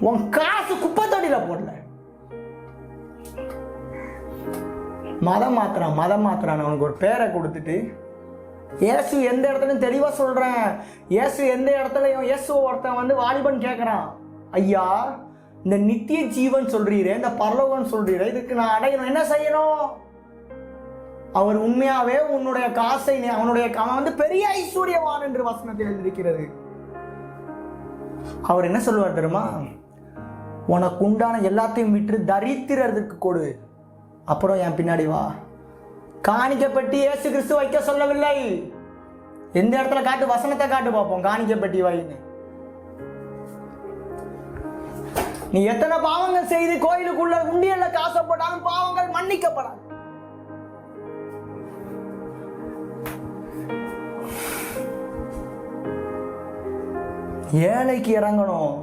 உன் காசு குப்பை தொட்டியில போடல. மதம் மாத்திரான் அவனுக்கு ஒரு பேரை கொடுத்துட்டு, இயேசு எந்த இடத்துலையும் தெளிவா சொல்றேன், இயேசு எந்த இடத்துலையும், இயேசு ஒருத்தன் வந்து வாலிபன் கேட்கறான், ஐயா இந்த நித்திய ஜீவன் சொல்றீரே, இந்த பரலோகம் சொல்றீரே, இதுக்கு நான் அடையணும், என்ன செய்யணும்? அவர் உண்மையாவே உன்னுடைய காசை, அவன் வந்து பெரிய ஐஸ்வர்யவான் என்று வசனத்தில் எழுதியிருக்கிறது. அவர் என்ன சொல்லுவார் தெரியுமா? உனக்கு உண்டான எல்லாத்தையும் விட்டு தரித்திரத்துக்கு கொடு, அப்புறம் என் பின்னாடி வா. காணிக்கப்பட்டி இயேசு கிறிஸ்து வைக்க சொல்லவில்லை. எந்த இடத்துல காட்டு, வசனத்தை காட்டு பார்ப்போம். காணிக்கப்பட்டி வைன்னு. நீ எத்தனை பாவங்கள் செய்து கோயிலுக்குள்ள உண்டியல்ல காசை போட்டாலும் பாவங்கள் மன்னிக்கப்படாது. ஏழைக்கு இறங்கணும்.